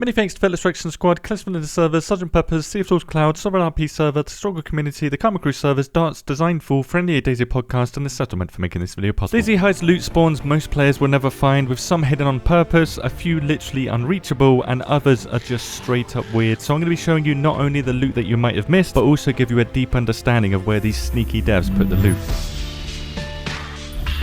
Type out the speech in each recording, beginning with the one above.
Many thanks to Fellow Extraction Squad, Classman in the servers, Sergeant Peppers, Sea of Souls Cloud, Sovereign RP server, the Struggle Community, the Karma Crew servers, Darts, Designful, Friendly DayZ podcast, and the Settlement for making this video possible. DayZ hides loot spawns most players will never find, with some hidden on purpose, a few literally unreachable, and others are just straight up weird. So I'm going to be showing you not only the loot that you might have missed, but also give you a deep understanding of where these sneaky devs put the loot.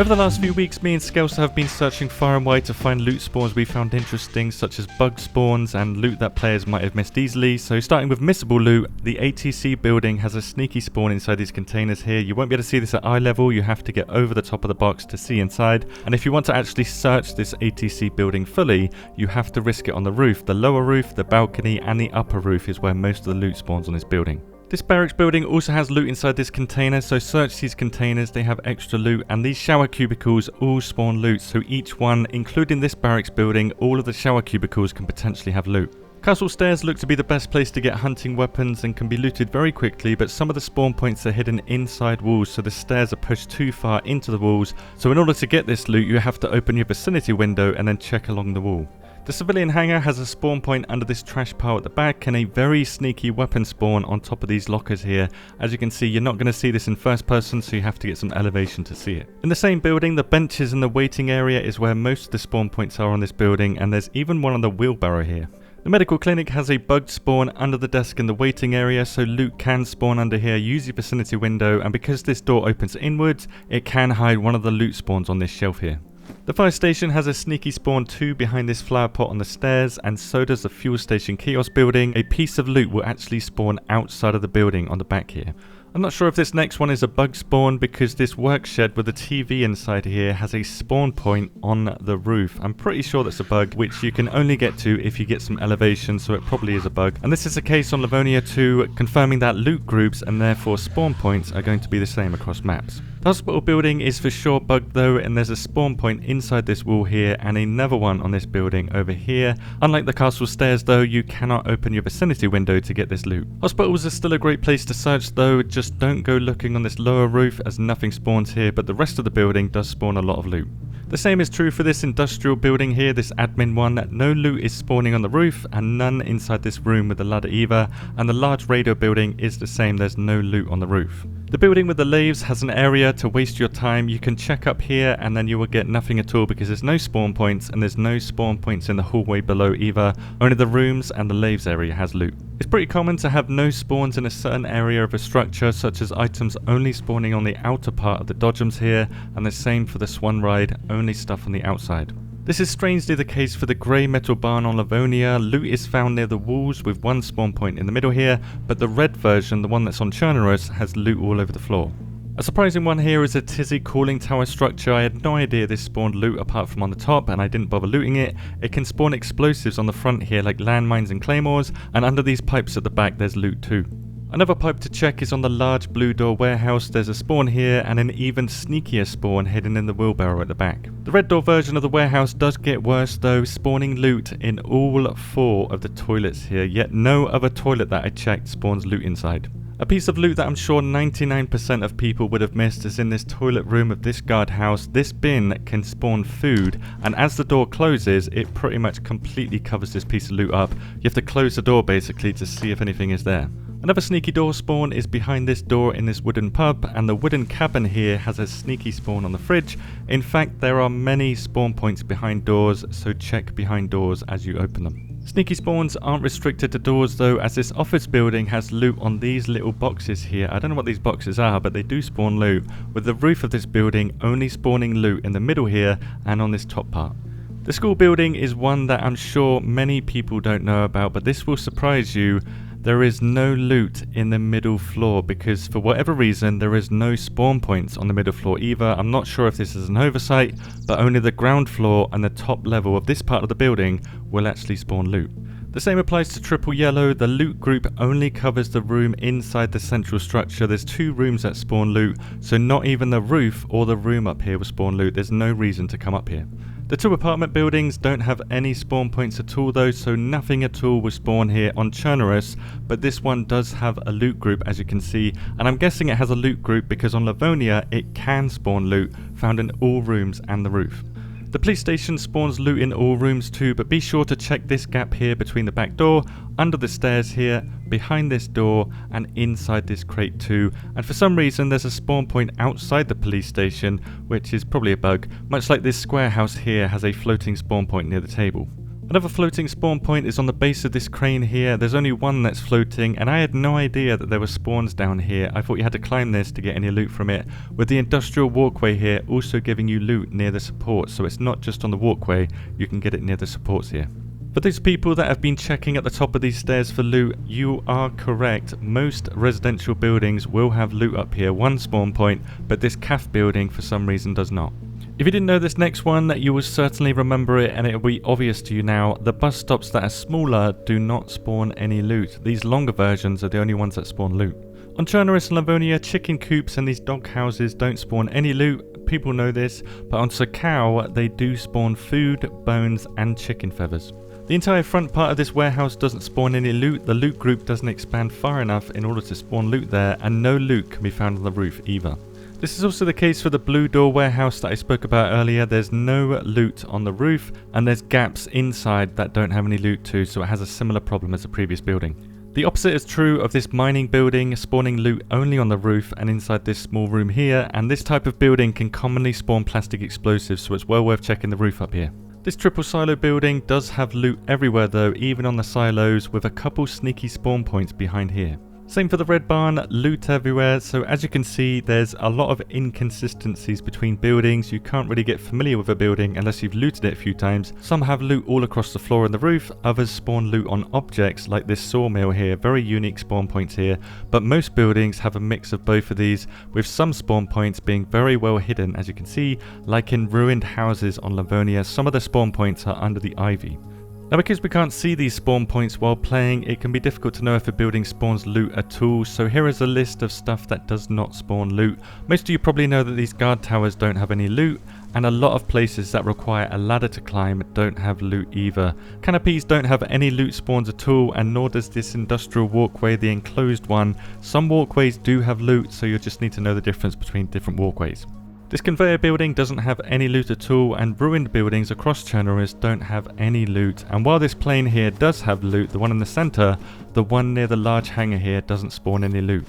Over the last few weeks, me and Skelsa have been searching far and wide to find loot spawns we found interesting, such as bug spawns and loot that players might have missed easily. So starting with Missable loot, the ATC building has a sneaky spawn inside these containers here. You won't be able to see this at eye level, you have to get over the top of the box to see inside. And if you want to actually search this ATC building fully, you have to risk it on the roof. The lower roof, the balcony and the upper roof is where most of the loot spawns on this building. This barracks building also has loot inside this container, so search these containers, they have extra loot, and these shower cubicles all spawn loot, so each one, including this barracks building, all of the shower cubicles can potentially have loot. Castle stairs look to be the best place to get hunting weapons and can be looted very quickly, but some of the spawn points are hidden inside walls, so the stairs are pushed too far into the walls, so in order to get this loot you have to open your vicinity window and then check along the wall. The civilian hangar has a spawn point under this trash pile at the back and a very sneaky weapon spawn on top of these lockers here. As you can see, you're not going to see this in first person, so you have to get some elevation to see it. In the same building, the benches in the waiting area is where most of the spawn points are on this building, and there's even one on the wheelbarrow here. The medical clinic has a bugged spawn under the desk in the waiting area, so loot can spawn under here. Use your vicinity window, and because this door opens inwards, it can hide one of the loot spawns on this shelf here. The fire station has a sneaky spawn too behind this flower pot on the stairs, and so does the fuel station kiosk building. A piece of loot will actually spawn outside of the building on the back here. I'm not sure if this next one is a bug spawn because this work shed with the TV inside here has a spawn point on the roof. I'm pretty sure that's a bug, which you can only get to if you get some elevation, so it probably is a bug. And this is the case on Livonia 2, confirming that loot groups and therefore spawn points are going to be the same across maps. The hospital building is for sure bugged though, and there's a spawn point inside this wall here and another one on this building over here. Unlike the castle stairs though, you cannot open your vicinity window to get this loot. Hospitals are still a great place to search though, just don't go looking on this lower roof as nothing spawns here, but the rest of the building does spawn a lot of loot. The same is true for this industrial building here, this admin one. No loot is spawning on the roof and none inside this room with the ladder either, and the large radio building is the same, there's no loot on the roof. The building with the lathes has an area to waste your time. You can check up here and then you will get nothing at all because there's no spawn points, and there's no spawn points in the hallway below either. Only the rooms and the lathes area has loot. It's pretty common to have no spawns in a certain area of a structure, such as items only spawning on the outer part of the dodgems here, and the same for the swan ride, only stuff on the outside. This is strangely the case for the grey metal barn on Livonia. Loot is found near the walls with one spawn point in the middle here, but the red version, the one that's on Chernerus, has loot all over the floor. A surprising one here is a Tizzy cooling tower structure. I had no idea this spawned loot apart from on the top, and I didn't bother looting it. It can spawn explosives on the front here like landmines and claymores, and under these pipes at the back there's loot too. Another pipe to check is on the large blue door warehouse. There's a spawn here and an even sneakier spawn hidden in the wheelbarrow at the back. The red door version of the warehouse does get worse though, spawning loot in all 4 of the toilets here, yet no other toilet that I checked spawns loot inside. A piece of loot that I'm sure 99% of people would have missed is in this toilet room of this guardhouse. This bin can spawn food, and as the door closes, it pretty much completely covers this piece of loot up. You have to close the door basically to see if anything is there. Another sneaky door spawn is behind this door in this wooden pub, and the wooden cabin here has a sneaky spawn on the fridge. In fact, there are many spawn points behind doors, so check behind doors as you open them. Sneaky spawns aren't restricted to doors though, as this office building has loot on these little boxes here. I don't know what these boxes are, but they do spawn loot, with the roof of this building only spawning loot in the middle here and on this top part. The school building is one that I'm sure many people don't know about, but this will surprise you. There is no loot in the middle floor because for whatever reason there is no spawn points on the middle floor either. I'm not sure if this is an oversight, but only the ground floor and the top level of this part of the building will actually spawn loot. The same applies to Triple Yellow. The loot group only covers the room inside the central structure. There's 2 rooms that spawn loot, so not even the roof or the room up here will spawn loot. There's no reason to come up here. The 2 apartment buildings don't have any spawn points at all though, so nothing at all will spawn here on Chernerus, but this one does have a loot group as you can see, and I'm guessing it has a loot group because on Livonia it can spawn loot found in all rooms and the roof. The police station spawns loot in all rooms too, but be sure to check this gap here between the back door, under the stairs here, behind this door, and inside this crate too. And for some reason there's a spawn point outside the police station, which is probably a bug, much like this square house here has a floating spawn point near the table. Another floating spawn point is on the base of this crane here. There's only one that's floating, and I had no idea that there were spawns down here. I thought you had to climb this to get any loot from it, with the industrial walkway here also giving you loot near the supports, so it's not just on the walkway, you can get it near the supports here. For those people that have been checking at the top of these stairs for loot, you are correct. Most residential buildings will have loot up here, one spawn point, but this CAF building for some reason does not. If you didn't know this next one, you will certainly remember it, and it will be obvious to you now. The bus stops that are smaller do not spawn any loot. These longer versions are the only ones that spawn loot. On Chernobyl and Livonia, chicken coops and these dog houses don't spawn any loot. People know this, but on Sakau they do spawn food, bones and chicken feathers. The entire front part of this warehouse doesn't spawn any loot. The loot group doesn't expand far enough in order to spawn loot there, and no loot can be found on the roof either. This is also the case for the blue door warehouse that I spoke about earlier. There's no loot on the roof, and there's gaps inside that don't have any loot too, so it has a similar problem as the previous building. The opposite is true of this mining building, spawning loot only on the roof and inside this small room here, and this type of building can commonly spawn plastic explosives, so it's well worth checking the roof up here. This triple silo building does have loot everywhere though, even on the silos, with a couple sneaky spawn points behind here. Same for the red barn, loot everywhere, so as you can see there's a lot of inconsistencies between buildings. You can't really get familiar with a building unless you've looted it a few times. Some have loot all across the floor and the roof, others spawn loot on objects like this sawmill here, very unique spawn points here, but most buildings have a mix of both of these, with some spawn points being very well hidden, as you can see, like in ruined houses on Livonia. Some of the spawn points are under the ivy. Now because we can't see these spawn points while playing, it can be difficult to know if a building spawns loot at all, so here is a list of stuff that does not spawn loot. Most of you probably know that these guard towers don't have any loot, and a lot of places that require a ladder to climb don't have loot either. Canopies don't have any loot spawns at all, and nor does this industrial walkway, the enclosed one. Some walkways do have loot, so you'll just need to know the difference between different walkways. This conveyor building doesn't have any loot at all, and ruined buildings across Chernobyl don't have any loot. And while this plane here does have loot, the one in the center, the one near the large hangar here doesn't spawn any loot.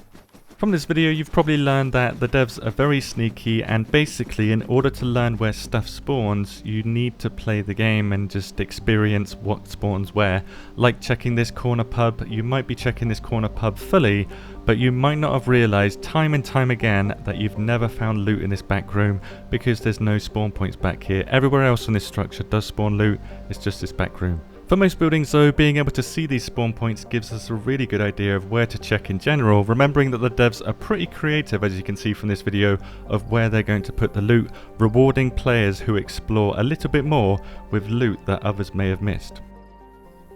From this video you've probably learned that the devs are very sneaky, and basically in order to learn where stuff spawns you need to play the game and just experience what spawns where. Like checking this corner pub, you might be checking this corner pub fully, but you might not have realised time and time again that you've never found loot in this back room because there's no spawn points back here. Everywhere else in this structure does spawn loot, it's just this back room. For most buildings though, being able to see these spawn points gives us a really good idea of where to check in general, remembering that the devs are pretty creative, as you can see from this video, of where they're going to put the loot, rewarding players who explore a little bit more with loot that others may have missed.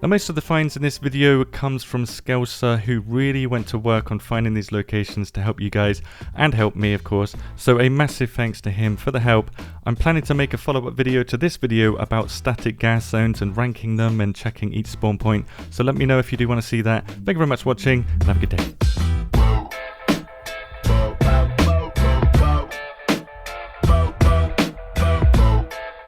Now most of the finds in this video comes from Skelser, who really went to work on finding these locations to help you guys, and help me of course, so a massive thanks to him for the help. I'm planning to make a follow-up video to this video about static gas zones and ranking them and checking each spawn point, so let me know if you do want to see that. Thank you very much for watching, and have a good day.